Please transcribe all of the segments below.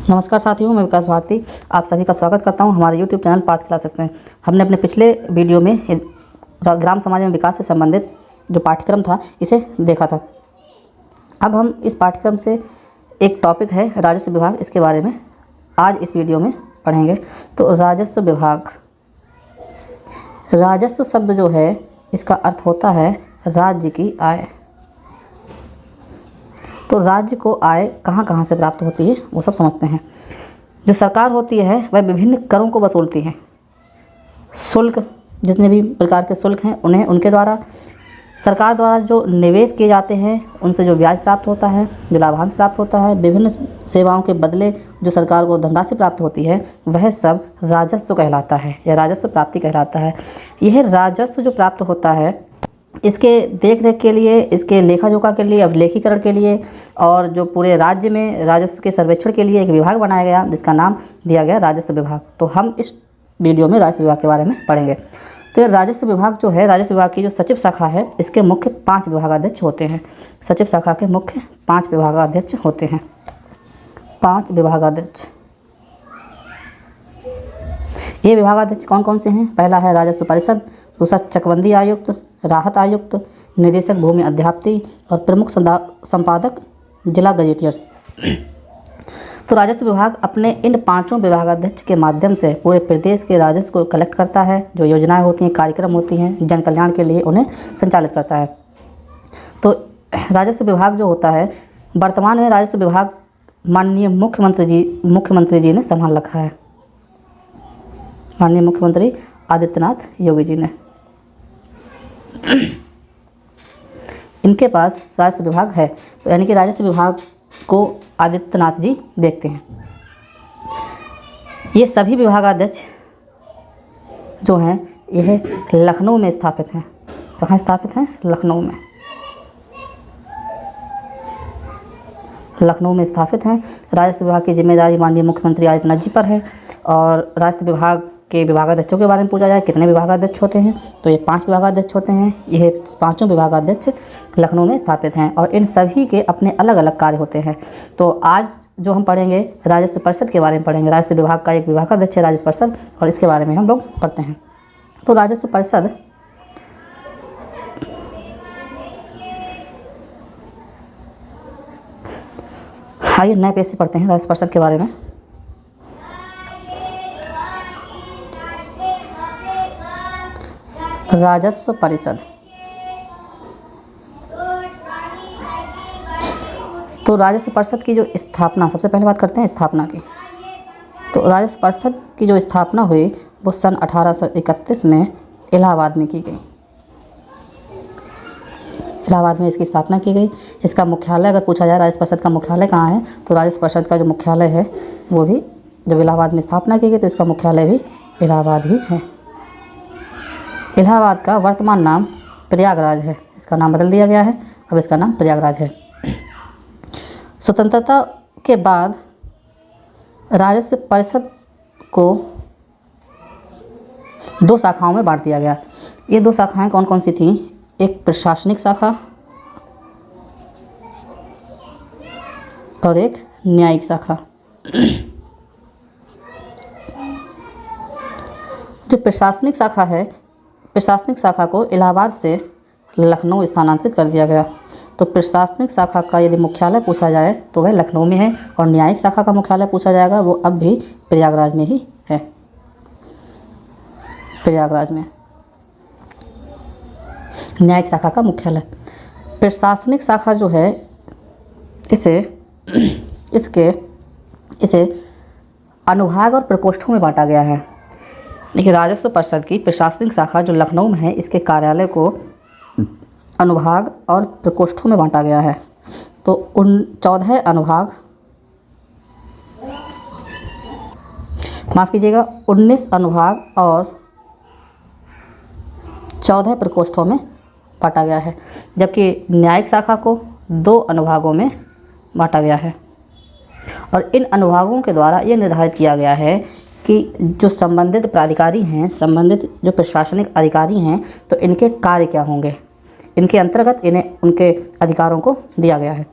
नमस्कार साथियों, मैं विकास भारती आप सभी का स्वागत करता हूं हमारे YouTube चैनल पार्थ क्लासेस में। हमने अपने पिछले वीडियो में ग्राम समाज में विकास से संबंधित जो पाठ्यक्रम था इसे देखा था। अब हम इस पाठ्यक्रम से एक टॉपिक है राजस्व विभाग, इसके बारे में आज इस वीडियो में पढ़ेंगे। तो राजस्व विभाग, राजस्व शब्द जो है इसका अर्थ होता है राज्य की आय। तो राज्य को आय कहाँ कहाँ से प्राप्त होती है वो सब समझते हैं। जो सरकार होती है वह विभिन्न करों को वसूलती है। शुल्क, जितने भी प्रकार के शुल्क हैं उन्हें उनके द्वारा सरकार द्वारा जो निवेश किए जाते हैं उनसे जो ब्याज प्राप्त होता है, जो लाभांश प्राप्त होता है, विभिन्न सेवाओं के बदले जो सरकार को धनराशि प्राप्त होती है वह सब राजस्व कहलाता है या राजस्व प्राप्ति कहलाता है। यह राजस्व जो प्राप्त होता है इसके देख रेख के लिए, इसके लेखा जोखा के लिए, अभिलेखीकरण के लिए और जो पूरे राज्य में राजस्व के सर्वेक्षण के लिए एक विभाग बनाया गया जिसका नाम दिया गया राजस्व विभाग। तो हम इस वीडियो में राजस्व विभाग के बारे में पढ़ेंगे। तो ये राजस्व विभाग जो है, राजस्व विभाग की जो सचिव शाखा है इसके मुख्य 5 विभागाध्यक्ष होते हैं। सचिव शाखा के मुख्य 5 विभागाध्यक्ष होते हैं। 5 विभागाध्यक्ष। ये विभागाध्यक्ष कौन कौन से हैं? पहला है राजस्व परिषद, दूसरा चकबंदी आयुक्त, राहत आयुक्त, निदेशक भूमि अध्याप्ति और प्रमुख संपादक जिला गजेटियर्स। तो राजस्व विभाग अपने इन 5 विभागाध्यक्ष के माध्यम से पूरे प्रदेश के राजस्व को कलेक्ट करता है। जो योजनाएं होती हैं, कार्यक्रम होती हैं, जन कल्याण के लिए उन्हें संचालित करता है। तो राजस्व विभाग जो होता है, वर्तमान में राजस्व विभाग माननीय मुख्यमंत्री जी ने संभाल रखा है। माननीय मुख्यमंत्री आदित्यनाथ योगी जी ने, इनके पास राजस्व विभाग है। तो यानी कि राजस्व विभाग को आदित्यनाथ जी देखते हैं। ये सभी विभागाध्यक्ष जो हैं यह लखनऊ में स्थापित हैं। कहाँ स्थापित हैं? लखनऊ में। लखनऊ में स्थापित हैं। राजस्व विभाग की जिम्मेदारी माननीय मुख्यमंत्री आदित्यनाथ जी पर है। और राजस्व विभाग के विभागाध्यक्षों के बारे में पूछा जाए कितने विभागाध्यक्ष होते हैं, तो ये 5 विभागाध्यक्ष होते हैं। यह 5 विभागाध्यक्ष लखनऊ में स्थापित हैं और इन सभी के अपने अलग अलग कार्य होते हैं। तो आज जो हम पढ़ेंगे राजस्व परिषद के बारे में पढ़ेंगे। राजस्व विभाग का एक विभागाध्यक्ष है राजस्व परिषद और इसके बारे में हम लोग पढ़ते हैं। तो राजस्व परिषद आइए नए पेज से पढ़ते हैं राजस्व परिषद के बारे में। राजस्व परिषद, तो राजस्व परिषद की जो स्थापना, सबसे पहले बात करते हैं स्थापना की। तो राजस्व परिषद की जो स्थापना हुई वो सन 1831 में इलाहाबाद में की गई। इलाहाबाद में इसकी स्थापना की गई। इसका मुख्यालय, अगर पूछा जाए राजस्व परिषद का मुख्यालय कहाँ है, तो राजस्व परिषद का जो मुख्यालय है वो भी जब इलाहाबाद में स्थापना की गई तो इसका मुख्यालय भी इलाहाबाद ही है। इलाहाबाद का वर्तमान नाम प्रयागराज है। इसका नाम बदल दिया गया है, अब इसका नाम प्रयागराज है। स्वतंत्रता के बाद राजस्व परिषद को 2 शाखाओं में बांट दिया गया। ये 2 शाखाएं कौन कौन सी थीं? एक प्रशासनिक शाखा और एक न्यायिक शाखा। जो प्रशासनिक शाखा है, प्रशासनिक शाखा को इलाहाबाद से लखनऊ स्थानांतरित कर दिया गया। तो प्रशासनिक शाखा का यदि मुख्यालय पूछा जाए तो वह लखनऊ में है और न्यायिक शाखा का मुख्यालय पूछा जाएगा वो अब भी प्रयागराज में ही है। प्रयागराज में न्यायिक शाखा का मुख्यालय। प्रशासनिक शाखा जो है इसे अनुभाग और प्रकोष्ठों में बांटा गया है। देखिए, राजस्व परिषद की प्रशासनिक शाखा जो लखनऊ में है इसके कार्यालय को अनुभाग और प्रकोष्ठों में बांटा गया है। तो उन 14 अनुभाग, माफ़ कीजिएगा, 19 अनुभाग और 14 प्रकोष्ठों में बांटा गया है। जबकि न्यायिक शाखा को 2 अनुभागों में बांटा गया है। और इन अनुभागों के द्वारा ये निर्धारित किया गया है कि जो संबंधित प्राधिकारी हैं, संबंधित जो प्रशासनिक अधिकारी हैं, तो इनके कार्य क्या होंगे, इनके अंतर्गत इन्हें उनके अधिकारों को दिया गया है।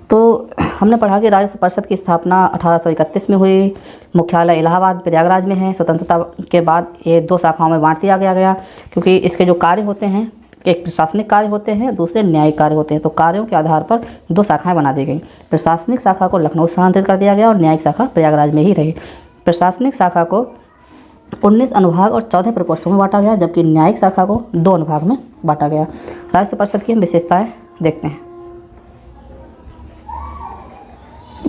तो हमने पढ़ा कि राजस्व परिषद की स्थापना 1831 में हुई। मुख्यालय इलाहाबाद प्रयागराज में है। स्वतंत्रता के बाद ये 2 शाखाओं में बांट दिया गया क्योंकि इसके जो कार्य होते हैं, एक प्रशासनिक कार्य होते हैं, दूसरे न्यायिक कार्य होते हैं। तो कार्यों के आधार पर 2 शाखाएं बना दी गई। प्रशासनिक शाखा को लखनऊ स्थानांतरित कर दिया गया और न्यायिक शाखा प्रयागराज में ही रही। प्रशासनिक शाखा को 19 अनुभाग और 14 प्रकोष्ठों में बांटा गया, जबकि न्यायिक शाखा को 2 अनुभाग में बांटा गया। राजस्व परिषद की हम विशेषताएं देखते हैं।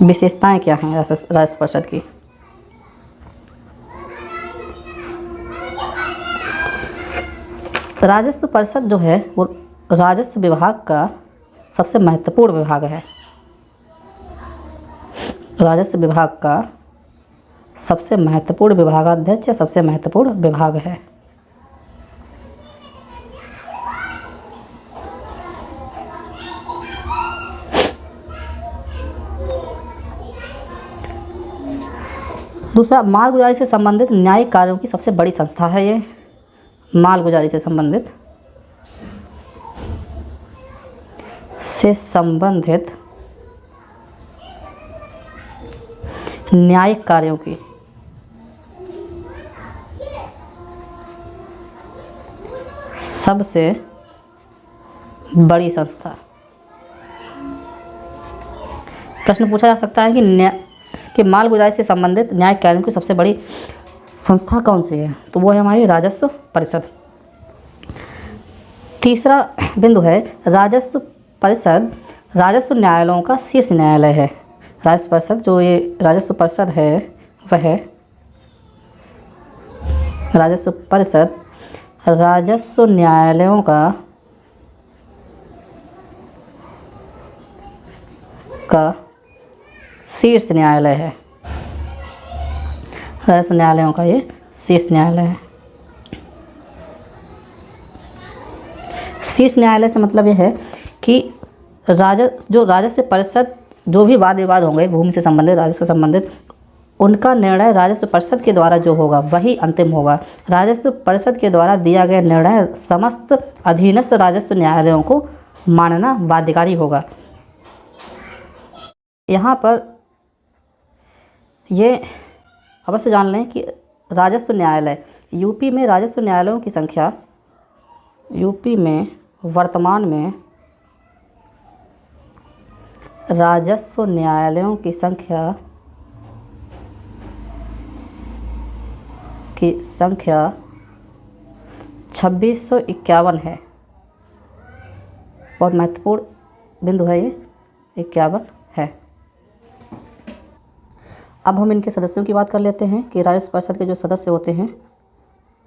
विशेषताएं क्या हैं राजस्व परिषद की? राजस्व परिषद जो है वो राजस्व विभाग का सबसे महत्वपूर्ण विभाग है। राजस्व विभाग का सबसे महत्वपूर्ण विभागाध्यक्ष या सबसे महत्वपूर्ण विभाग है। दूसरा, मालगुजारी से संबंधित न्यायिक कार्यों की सबसे बड़ी संस्था है ये। मालगुजारी से संबंधित न्यायिक कार्यों की सबसे बड़ी संस्था। प्रश्न पूछा जा सकता है कि मालगुजारी से संबंधित न्यायिक कार्यों की सबसे बड़ी संस्था कौन सी है? तो वो है हमारी राजस्व परिषद। तीसरा बिंदु है, राजस्व परिषद राजस्व न्यायालयों का शीर्ष न्यायालय है। राजस्व परिषद, जो ये राजस्व परिषद है, वह राजस्व परिषद राजस्व न्यायालयों का शीर्ष न्यायालय है। राजस्व न्यायालयों का ये शीर्ष न्यायालय है। शीर्ष न्यायालय से मतलब ये है कि राजस्व परिषद जो भी वाद विवाद होंगे भूमि से संबंधित, राजस्व से संबंधित, उनका निर्णय राजस्व परिषद के द्वारा जो होगा वही अंतिम होगा। राजस्व परिषद के द्वारा दिया गया निर्णय समस्त अधीनस्थ राजस्व न्यायालयों को मानना बाध्यकारी होगा। यहाँ पर ये अवश्य जान लें कि राजस्व न्यायालय, यूपी में राजस्व न्यायालयों की संख्या, यूपी में वर्तमान में राजस्व न्यायालयों की संख्या 2651 है। बहुत महत्वपूर्ण बिंदु है ये, 51 है। अब हम इनके सदस्यों की बात कर लेते हैं कि राजस्व परिषद के जो सदस्य होते हैं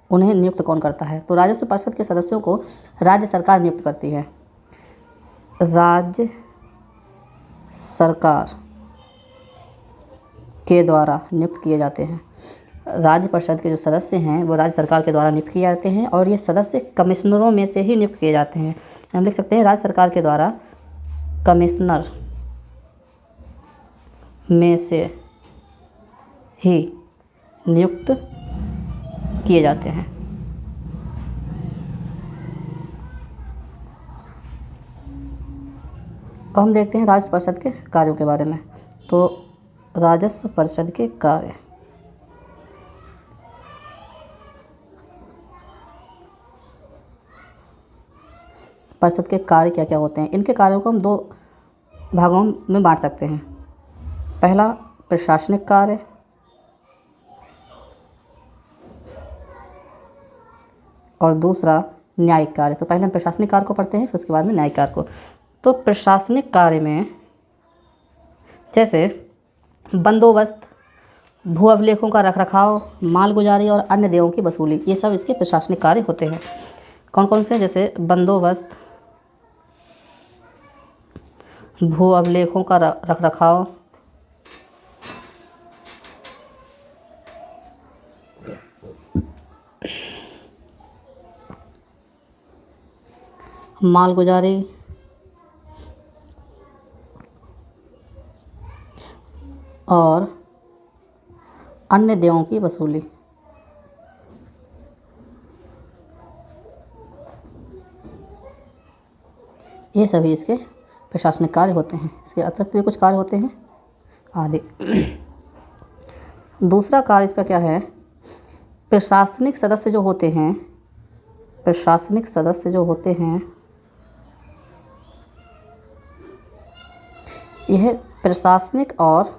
उन्हें नियुक्त कौन करता है। तो राजस्व परिषद के सदस्यों को राज्य सरकार नियुक्त करती है। राज्य सरकार के द्वारा नियुक्त किए जाते हैं। राज्य परिषद के जो सदस्य हैं वो राज्य सरकार के द्वारा नियुक्त किए जाते हैं और ये सदस्य कमिश्नरों में से ही नियुक्त किए जाते हैं। हम लिख सकते हैं राज्य सरकार के द्वारा कमिश्नर में से ही नियुक्त किए जाते हैं। अब हम देखते हैं राजस्व परिषद के कार्यों के बारे में। तो राजस्व परिषद के कार्य, परिषद के कार्य क्या क्या होते हैं? इनके कार्यों को हम 2 भागों में बांट सकते हैं। पहला प्रशासनिक कार्य और दूसरा न्यायिक कार्य। तो पहले हम प्रशासनिक कार्य को पढ़ते हैं, फिर उसके बाद में न्यायिक कार्य को। तो प्रशासनिक कार्य में जैसे बंदोबस्त, भू अभिलेखों का रखरखाव, मालगुजारी और अन्य देयों की वसूली, ये सब इसके प्रशासनिक कार्य होते हैं। कौन कौन से? जैसे बंदोबस्त, भू अभिलेखों का रखरखाव, मालगुजारी और अन्य देयों की वसूली। ये सभी इसके प्रशासनिक कार्य होते हैं। इसके अतिरिक्त भी कुछ कार्य होते हैं आदि। दूसरा कार्य इसका क्या है, प्रशासनिक सदस्य जो होते हैं, प्रशासनिक सदस्य जो होते हैं, यह प्रशासनिक और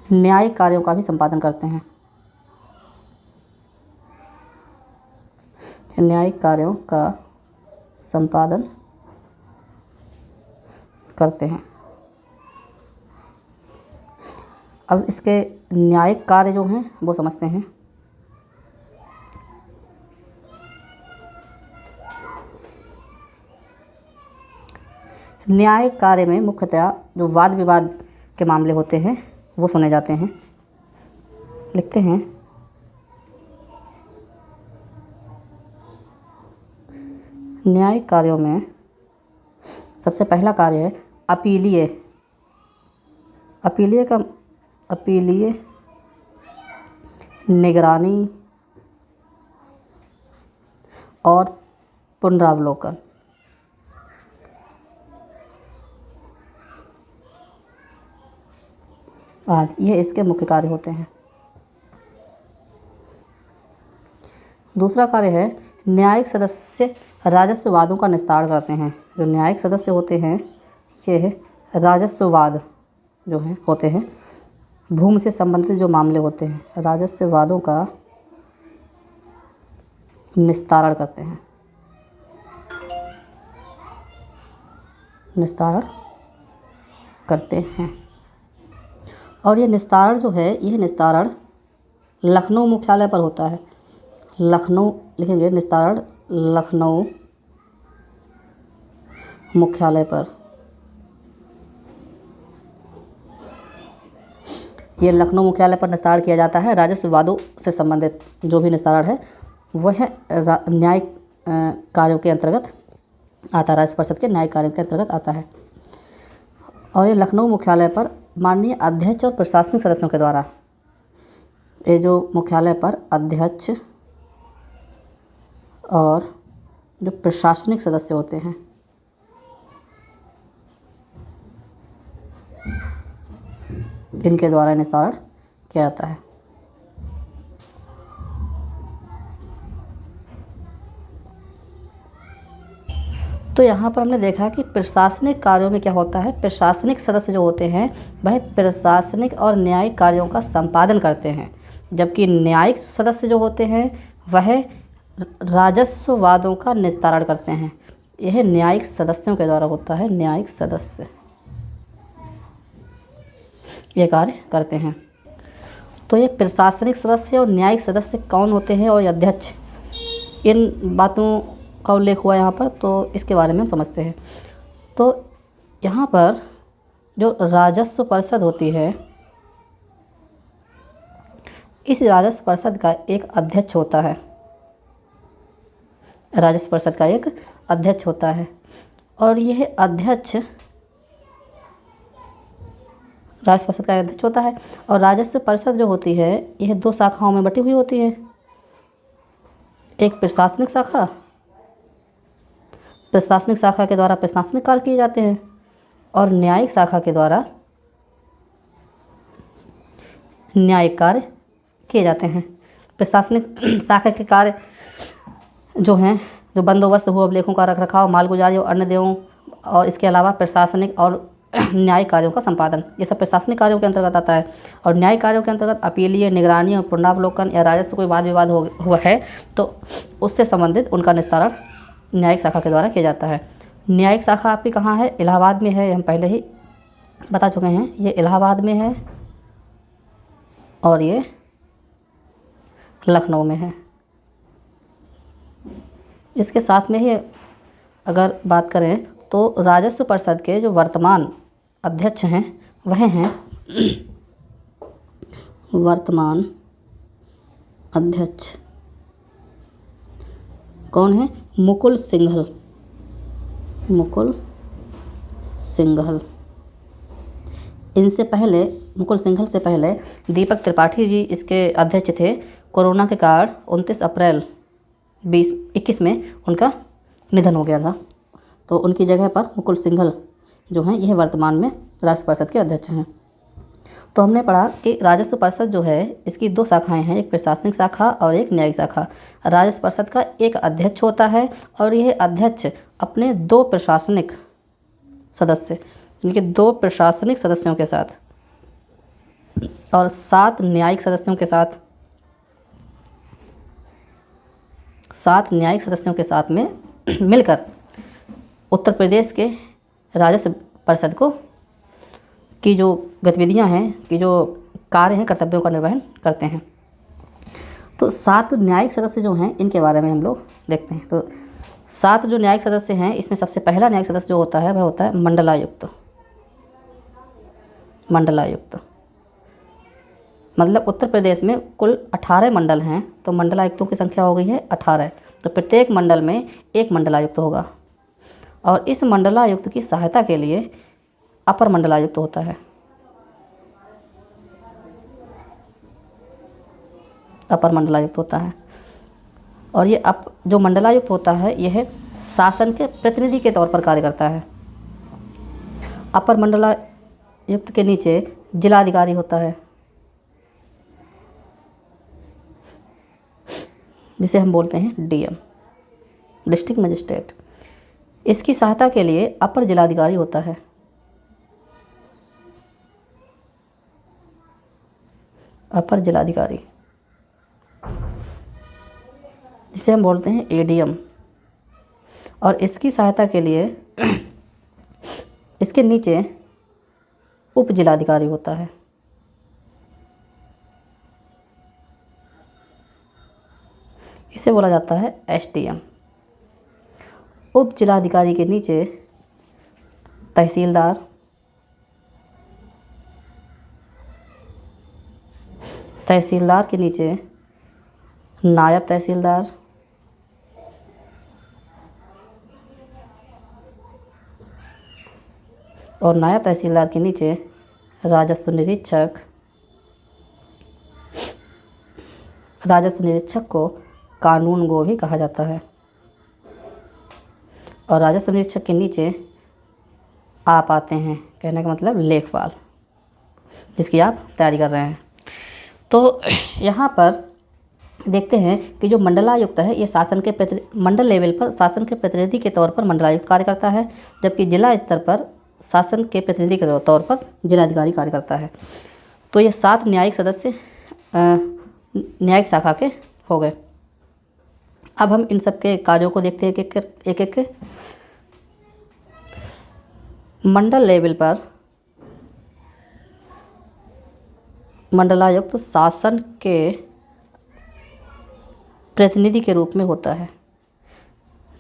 न्यायिक कार्यों का भी संपादन करते हैं। न्यायिक कार्यों का संपादन करते हैं। अब इसके न्यायिक कार्य जो हैं वो समझते हैं। न्यायिक कार्य में मुख्यतः जो वाद विवाद के मामले होते हैं वो सुने जाते हैं। लिखते हैं, न्यायिक कार्यों में सबसे पहला कार्य है अपीलीय। अपीलीय निगरानी और पुनरावलोकन। आदि ये इसके मुख्य कार्य होते हैं। दूसरा कार्य है न्यायिक सदस्य राजस्व वादों का निस्तारण करते हैं। जो न्यायिक सदस्य होते हैं ये राजस्व वाद जो हैं होते हैं, भूमि से संबंधित जो मामले होते हैं राजस्व वादों का निस्तारण करते हैं। निस्तारण करते हैं। और ये निस्तारण जो है, यह निस्तारण लखनऊ मुख्यालय पर होता है। लखनऊ लिखेंगे, निस्तारण लखनऊ मुख्यालय पर। ये लखनऊ मुख्यालय पर निस्तारण किया जाता है। राजस्व वादों से संबंधित जो भी निस्तारण है वह न्यायिक कार्यों के अंतर्गत आता है, राजस्व परिषद के न्यायिक कार्यों के अंतर्गत आता है। और ये लखनऊ मुख्यालय पर माननीय अध्यक्ष और प्रशासनिक सदस्यों के द्वारा, ये जो मुख्यालय पर अध्यक्ष और जो प्रशासनिक सदस्य होते हैं इनके द्वारा निस्तारण किया जाता है। तो यहाँ पर हमने देखा कि प्रशासनिक कार्यों में क्या होता है, प्रशासनिक सदस्य जो होते हैं वह प्रशासनिक और न्यायिक कार्यों का संपादन करते हैं, जबकि न्यायिक सदस्य जो होते हैं वह राजस्व वादों का निस्तारण करते हैं। यह न्यायिक सदस्यों के द्वारा होता है। न्यायिक सदस्य ये कार्य करते हैं। तो ये प्रशासनिक सदस्य और न्यायिक सदस्य कौन होते हैं और अध्यक्ष, इन बातों का उल्लेख हुआ यहाँ पर, तो इसके बारे में हम समझते हैं। तो यहाँ पर जो राजस्व परिषद होती है, इस राजस्व परिषद का एक अध्यक्ष होता है। राजस्व परिषद का एक अध्यक्ष होता है और यह अध्यक्ष राजस्व परिषद का अध्यक्ष होता है। और राजस्व परिषद जो होती है यह दो शाखाओं में बटी हुई होती है। एक प्रशासनिक शाखा, प्रशासनिक शाखा के द्वारा प्रशासनिक कार्य किए जाते हैं, और न्यायिक शाखा के द्वारा न्यायिक कार्य किए जाते हैं। प्रशासनिक शाखा के कार्य जो हैं, जो बंदोबस्त भू अभिलेखों का रखरखाव, मालगुजारी और अन्य देयों, और इसके अलावा प्रशासनिक और न्यायिक कार्यों का संपादन, ये सब प्रशासनिक कार्यों के अंतर्गत आता है। और न्यायिक कार्यों के अंतर्गत अपीलीय निगरानी और पुनरावलोकन या राजस्व कोई वाद विवाद हुआ है तो उससे संबंधित उनका निस्तारण न्यायिक शाखा के द्वारा किया जाता है। न्यायिक शाखा आपकी कहाँ है? इलाहाबाद में है, हम पहले ही बता चुके हैं। ये इलाहाबाद में है और ये लखनऊ में है। इसके साथ में ही अगर बात करें तो राजस्व परिषद के जो वर्तमान अध्यक्ष हैं वह हैं वर्तमान अध्यक्ष कौन है? मुकुल सिंघल। मुकुल सिंघल। इनसे पहले, मुकुल सिंघल से पहले दीपक त्रिपाठी जी इसके अध्यक्ष थे। कोरोना के कारण 29 अप्रैल 2021 में उनका निधन हो गया था। तो उनकी जगह पर मुकुल सिंघल जो हैं यह वर्तमान में राजस्व परिषद के अध्यक्ष हैं। तो हमने पढ़ा कि राजस्व परिषद जो है इसकी 2 शाखाएं हैं, एक प्रशासनिक शाखा और एक न्यायिक शाखा। राजस्व परिषद का एक अध्यक्ष होता है और यह अध्यक्ष अपने 2 प्रशासनिक सदस्य, इनके 2 प्रशासनिक सदस्यों के साथ और 7 न्यायिक सदस्यों के साथ, 7 न्यायिक सदस्यों के साथ में मिलकर उत्तर प्रदेश के राजस्व परिषद को की जो गतिविधियां हैं, की जो कार्य हैं, कर्तव्यों का निर्वहन करते हैं। तो 7 न्यायिक सदस्य जो हैं इनके बारे में हम लोग देखते हैं। तो 7 जो न्यायिक सदस्य हैं इसमें सबसे पहला न्यायिक सदस्य जो होता है वह होता है मंडलायुक्त। मंडलायुक्त मतलब उत्तर प्रदेश में कुल 18 मंडल हैं, तो मंडलायुक्तों की संख्या हो गई है 18। तो प्रत्येक मंडल में एक मंडलायुक्त होगा और इस मंडलायुक्त की सहायता के लिए अपर मंडलायुक्त होता है। अपर मंडलायुक्त होता है और ये जो मंडलायुक्त होता है यह शासन के प्रतिनिधि के तौर पर कार्य करता है। अपर मंडलायुक्त के नीचे जिलाधिकारी होता है, जिसे हम बोलते हैं डीएम, डिस्ट्रिक्ट मजिस्ट्रेट। इसकी सहायता के लिए अपर जिलाधिकारी होता है। अपर जिलाधिकारी जिसे हम बोलते हैं एडीएम, और इसकी सहायता के लिए इसके नीचे उप जिलाधिकारी होता है। इसे बोला जाता है एसडीएम। उप जिलाधिकारी के नीचे तहसीलदार, तहसीलदार के नीचे नायब तहसीलदार, और नायब तहसीलदार के नीचे राजस्व निरीक्षक। राजस्व निरीक्षक को कानूनगो भी कहा जाता है। और राजस्व निरीक्षक के नीचे आप आते हैं, कहने का मतलब लेखपाल, जिसकी आप तैयारी कर रहे हैं। तो यहाँ पर देखते हैं कि जो मंडलायुक्त है ये शासन के मंडल लेवल पर शासन के प्रतिनिधि के तौर पर मंडलायुक्त कार्य करता है, जबकि जिला स्तर पर शासन के प्रतिनिधि के तौर पर जिलाधिकारी कार्य करता है। तो ये 7 न्यायिक सदस्य न्यायिक शाखा के हो गए। अब हम इन सब के कार्यों को देखते हैं एक एक के। मंडल लेवल पर मंडलायुक्त शासन के प्रतिनिधि के रूप में होता है,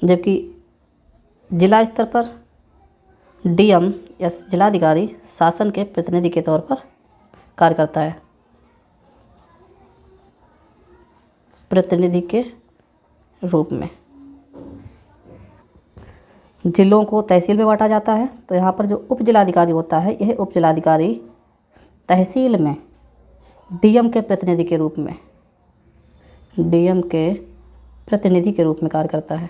जबकि जिला स्तर पर डीएम या जिलाधिकारी शासन के प्रतिनिधि के तौर पर कार्य करता है। प्रतिनिधि के रूप में जिलों को तहसील में बांटा जाता है। तो यहाँ पर जो उप जिलाधिकारी होता है यह उप जिलाधिकारी तहसील में डीएम के प्रतिनिधि के रूप में कार्य करता है।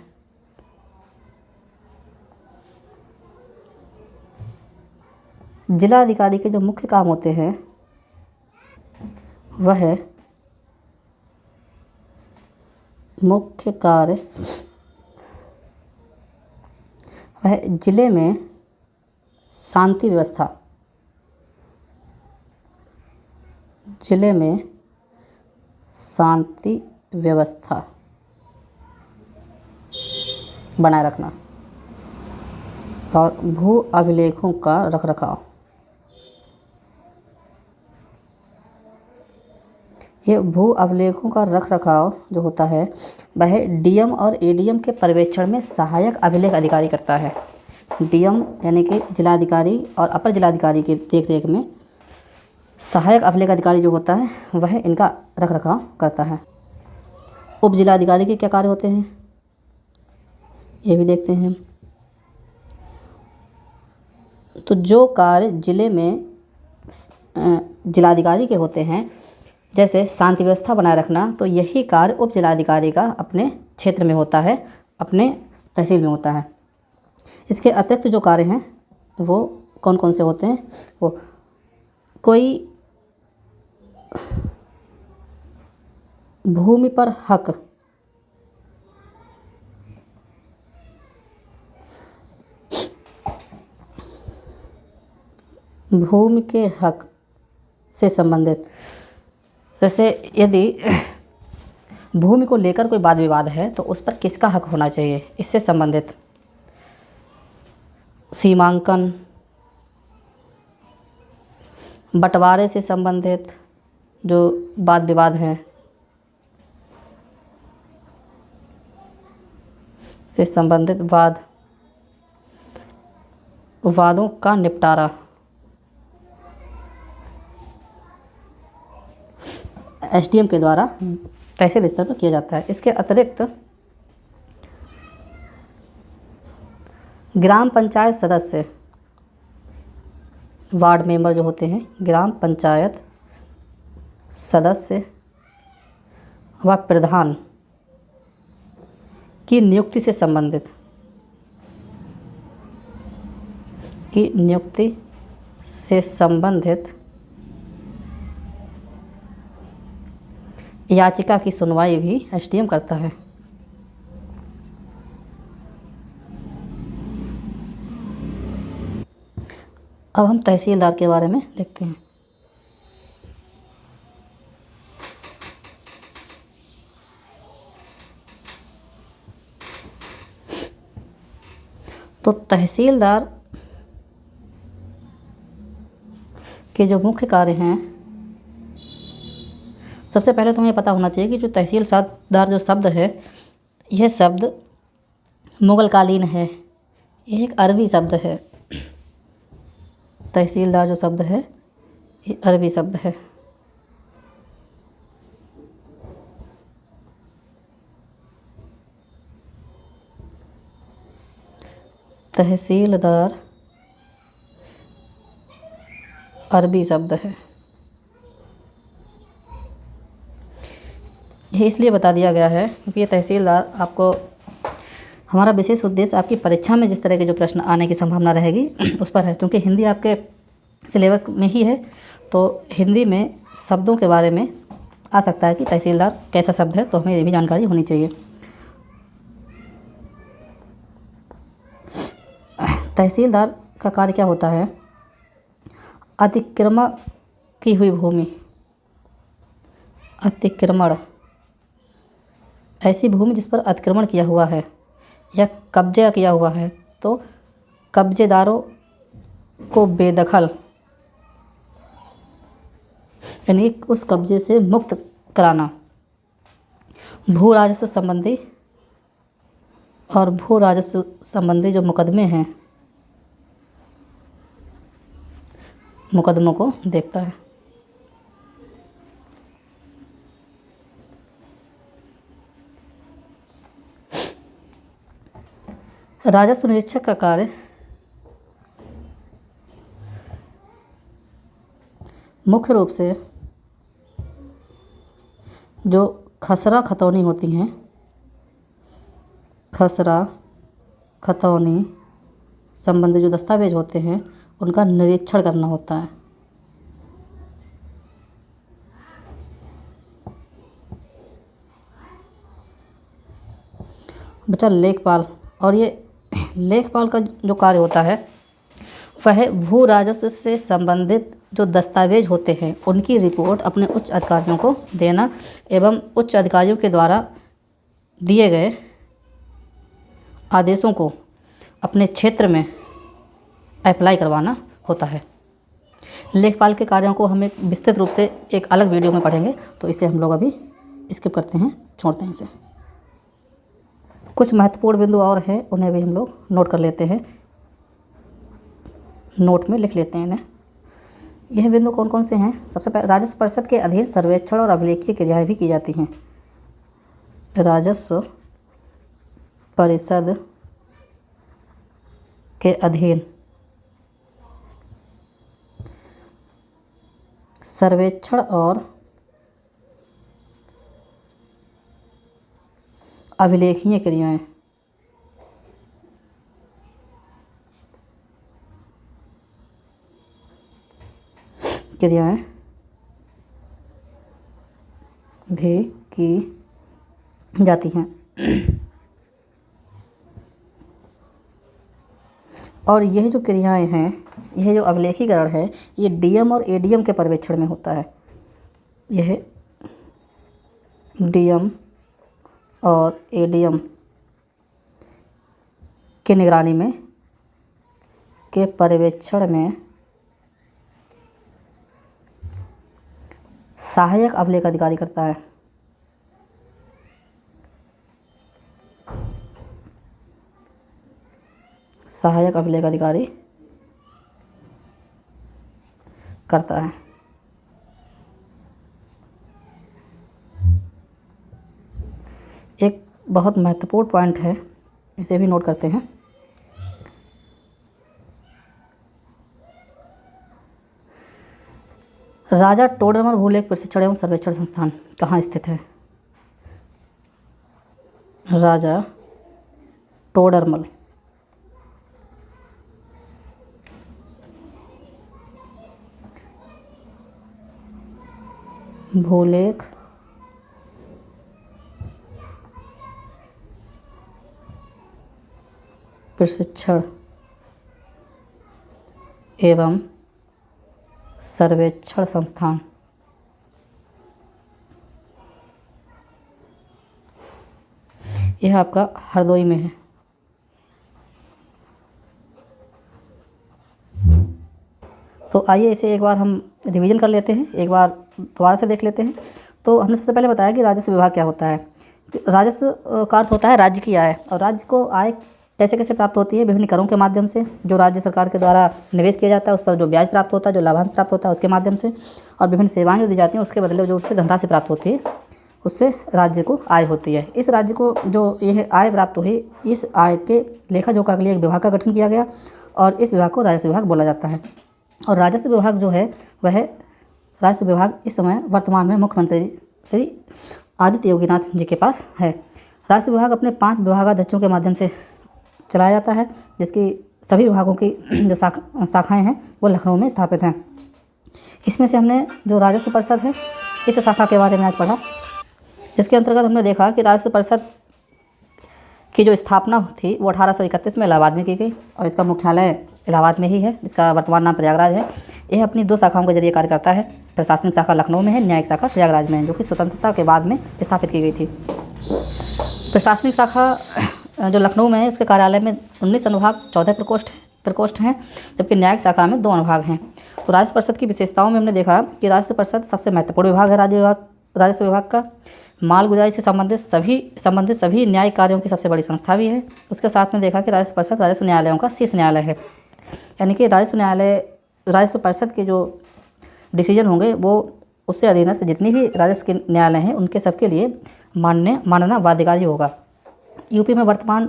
जिलाधिकारी के जो मुख्य काम होते हैं वह मुख्य कार्य वह जिले में शांति व्यवस्था बनाए रखना और भू अभिलेखों का रखरखाव। ये भू अभिलेखों का रखरखाव जो होता है वह डीएम और एडीएम के पर्यवेक्षण में सहायक अभिलेख अधिकारी करता है। डीएम यानी कि जिलाधिकारी और अपर जिलाधिकारी की देखरेख में सहायक अभिलेख अधिकारी जो होता है वह इनका रखरखाव करता है। उप जिलाधिकारी के क्या कार्य होते हैं ये भी देखते हैं। तो जो कार्य जिले में जिलाधिकारी के होते हैं, जैसे शांति व्यवस्था बनाए रखना, तो यही कार्य उप जिलाधिकारी का अपने क्षेत्र में होता है, अपने तहसील में होता है। इसके अतिरिक्त जो कार्य हैं वो कौन कौन से होते हैं? वो कोई भूमि पर हक, भूमि के हक से संबंधित, जैसे यदि भूमि को लेकर कोई वाद विवाद है तो उस पर किसका हक होना चाहिए, इससे संबंधित सीमांकन, बंटवारे से संबंधित जो वाद विवाद है से संबंधित वादों का निपटारा एसडीएम के द्वारा तहसील स्तर पर किया जाता है। इसके अतिरिक्त ग्राम पंचायत सदस्य, वार्ड मेंबर जो होते हैं, ग्राम पंचायत सदस्य व प्रधान की नियुक्ति से संबंधित, याचिका की सुनवाई भी एसडीएम करता है। अब हम तहसीलदार के बारे में देखते हैं। तो तहसीलदार के जो मुख्य कार्य हैं, सबसे पहले तो हमें पता होना चाहिए कि जो तहसीलदार जो शब्द है, यह शब्द मुग़ल कालीन है, यह एक अरबी शब्द है। तहसीलदार जो शब्द है ये अरबी शब्द है। तहसीलदार अरबी शब्द है। ये इसलिए बता दिया गया है क्योंकि ये तहसीलदार आपको, हमारा विशेष उद्देश्य आपकी परीक्षा में जिस तरह के जो प्रश्न आने की संभावना रहेगी उस पर है। क्योंकि हिंदी आपके सिलेबस में ही है तो हिंदी में शब्दों के बारे में आ सकता है कि तहसीलदार कैसा शब्द है, तो हमें ये भी जानकारी होनी चाहिए। तहसीलदार का कार्य क्या होता है? अतिक्रमण की हुई भूमि, अतिक्रमण, ऐसी भूमि जिस पर अतिक्रमण किया हुआ है या कब्जा किया हुआ है, तो कब्जेदारों को बेदखल यानी उस कब्जे से मुक्त कराना। भू राजस्व संबंधी और भू राजस्व संबंधी जो मुकदमे हैं, मुकदमों को देखता है। राजस्व निरीक्षक का कार्य मुख्य रूप से जो खसरा खतौनी होती हैं, खसरा खतौनी संबंधी जो दस्तावेज होते हैं उनका निरीक्षण करना होता है। बचा लेखपाल, और ये लेखपाल का जो कार्य होता है वह भू राजस्व से संबंधित जो दस्तावेज होते हैं उनकी रिपोर्ट अपने उच्च अधिकारियों को देना एवं उच्च अधिकारियों के द्वारा दिए गए आदेशों को अपने क्षेत्र में अप्लाई करवाना होता है। लेखपाल के कार्यों को हम एक विस्तृत रूप से एक अलग वीडियो में पढ़ेंगे, तो इसे हम लोग अभी स्किप करते हैं, छोड़ते हैं इसे। कुछ महत्वपूर्ण बिंदु और हैं, उन्हें भी हम लोग नोट कर लेते हैं, नोट में लिख लेते हैं इन्हें। यह बिंदु कौन कौन से हैं? सबसे पहले राजस्व परिषद के अधीन सर्वेक्षण और अभिलेखीय क्रियाएं भी की जाती हैं। राजस्व परिषद के अधीन सर्वेक्षण और अभिलेखीय क्रियाएं, भी की जाती हैं। और यह जो क्रियाएं हैं, यह जो अभिलेखीकरण है, ये डीएम और एडीएम के पर्यवेक्षण में होता है। यह डीएम और एडीएम की निगरानी में, के पर्यवेक्षण में सहायक अभिलेख अधिकारी करता है। सहायक अभिलेख अधिकारी करता है। एक बहुत महत्वपूर्ण पॉइंट है, इसे भी नोट करते हैं। राजा टोडरमल भूलेख प्रशिक्षण एवं सर्वेक्षण संस्थान कहाँ स्थित है? राजा टोडरमल भूलेख प्रशिक्षण एवं सर्वेक्षण संस्थान यह आपका हरदोई में है। तो आइए इसे एक बार हम रिवीजन कर लेते हैं, एक बार दोबारा से देख लेते हैं। तो हमने सबसे पहले बताया कि राजस्व विभाग क्या होता है। राजस्व का अर्थ होता है राज्य की आय, और राज्य को आय कैसे कैसे प्राप्त होती है? विभिन्न करों के माध्यम से, जो राज्य सरकार के द्वारा निवेश किया जाता है उस पर जो ब्याज प्राप्त होता है, जो लाभांश प्राप्त होता है उसके माध्यम से, और विभिन्न सेवाएं जो दी जाती हैं उसके बदले जो उससे धनराशि प्राप्त होती है, उससे राज्य को आय होती है। इस राज्य को जो यह आय प्राप्त हुई, इस आय के लेखा जोखा के लिए एक विभाग का गठन किया गया, और इस विभाग को राजस्व विभाग बोला जाता है। और राजस्व विभाग जो है वह राजस्व विभाग इस समय वर्तमान में मुख्यमंत्री श्री आदित्य योगीनाथ जी के पास है। राजस्व विभाग अपने 5 विभागाध्यक्षों के माध्यम से चलाया जाता है, जिसकी सभी विभागों की जो शाखाएं हैं वो लखनऊ में स्थापित हैं। इसमें से हमने जो राजस्व परिषद है इस शाखा के बारे में आज पढ़ा, जिसके अंतर्गत हमने देखा कि राजस्व परिषद की जो स्थापना थी वो 1831 में इलाहाबाद में की गई, और इसका मुख्यालय इलाहाबाद में ही है, जिसका वर्तमान नाम प्रयागराज है। यह अपनी 2 शाखाओं के जरिए कार्य करता है। प्रशासनिक शाखा लखनऊ में है, न्यायिक शाखा प्रयागराज में है, जो कि स्वतंत्रता के बाद में स्थापित की गई थी। प्रशासनिक शाखा जो लखनऊ में है उसके कार्यालय में 19 अनुभाग 14 प्रकोष्ठ हैं, जबकि न्यायिक शाखा में 2 अनुभाग हैं। तो राजस्व परिषद की विशेषताओं में हमने देखा कि राजस्व परिषद सबसे महत्वपूर्ण विभाग है राजस्व विभाग का। मालगुजारी से संबंधित सभी न्यायिक कार्यों की सबसे बड़ी संस्था भी है। उसके साथ में देखा कि राजस्व परिषद राजस्व न्यायालयों का शीर्ष न्यायालय है, यानी कि राजस्व परिषद के जो डिसीजन होंगे वो उससे अधीनस्थ जितनी भी राजस्व के न्यायालय हैं उनके सबके लिए मानना बाध्यकारी होगा। यूपी में वर्तमान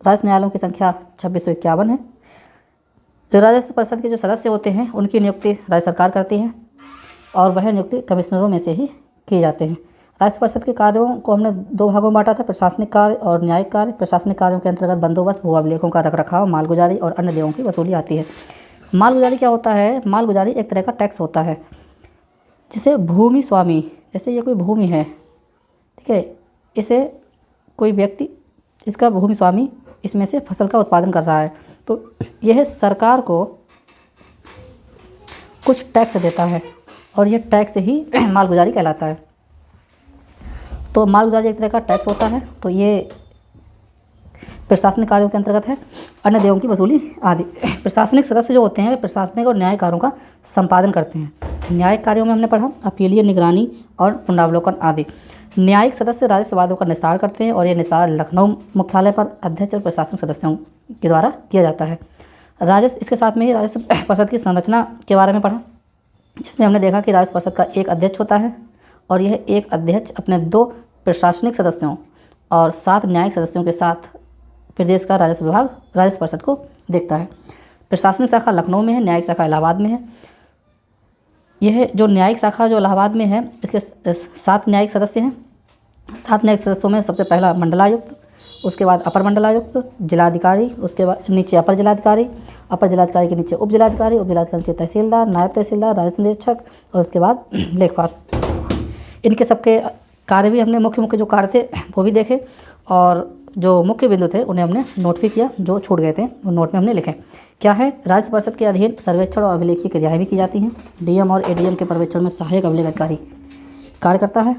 राजस्व न्यायालयों की संख्या 2651 है। जो राजस्व परिषद के जो सदस्य होते हैं उनकी नियुक्ति राज्य सरकार करती है, और वह नियुक्ति कमिश्नरों में से ही किए जाते हैं। राजस्व परिषद के कार्यों को हमने 2 भागों में बांटा था, प्रशासनिक कार्य और न्यायिक कार्य। प्रशासनिक कार्यों के अंतर्गत बंदोबस्त, भू अभिलेखों का रखरखाव, मालगुजारी और अन्य देयों की वसूली आती है। मालगुजारी क्या होता है? मालगुजारी एक तरह का टैक्स होता है, जिसे भूमि स्वामी, जैसे ये कोई भूमि है, ठीक है, इसे कोई व्यक्ति, इसका भूमि स्वामी इसमें से फसल का उत्पादन कर रहा है, तो यह सरकार को कुछ टैक्स देता है, और यह टैक्स ही मालगुजारी कहलाता है। तो मालगुजारी एक तरह का टैक्स होता है। तो ये प्रशासनिक कार्यों के अंतर्गत है। अन्य देयों की वसूली आदि। प्रशासनिक सदस्य जो होते हैं वे प्रशासनिक और न्यायिक कार्यों का संपादन करते हैं। न्यायिक कार्यों में हमने पढ़ा अपीलीय, निगरानी और पुनरावलोकन आदि। न्यायिक सदस्य राजस्व वादों का निस्तारण करते हैं, और ये निस्तारण लखनऊ मुख्यालय पर अध्यक्ष और प्रशासनिक सदस्यों के द्वारा किया जाता है। इसके साथ में ही राजस्व परिषद की संरचना के बारे में पढ़ा, जिसमें हमने देखा कि राजस्व परिषद का एक अध्यक्ष होता है, और यह एक अध्यक्ष अपने 2 प्रशासनिक सदस्यों और 7 न्यायिक सदस्यों के साथ प्रदेश का राजस्व विभाग राजस्व परिषद को देखता है। प्रशासनिक शाखा लखनऊ में है, न्यायिक शाखा इलाहाबाद में है। यह जो न्यायिक शाखा जो इलाहाबाद में है, इसके 7 न्यायिक सदस्य हैं, 7 न्यायिक सदस्यों में सबसे पहला मंडलायुक्त, उसके बाद अपर मंडलायुक्त, जिलाधिकारी, उसके बाद नीचे अपर जिलाधिकारी के नीचे उप जिलाधिकारी के नीचे तहसीलदार, नायब तहसीलदार, राजस्व निरीक्षक और उसके बाद लेखपाल। इनके सबके कार्य भी हमने मुख्य जो कार्य थे वो भी देखे, और जो मुख्य बिंदु थे उन्हें हमने नोट भी किया, जो छूट गए थे वो नोट में हमने लिखे। क्या है, राज्य परिषद के अधीन सर्वेक्षण और अभिलेखीय क्रियाएँ भी की जाती हैं। डीएम और एडीएम के पर्यवेक्षण में सहायक अभिलेख अधिकारी कार्य करता है।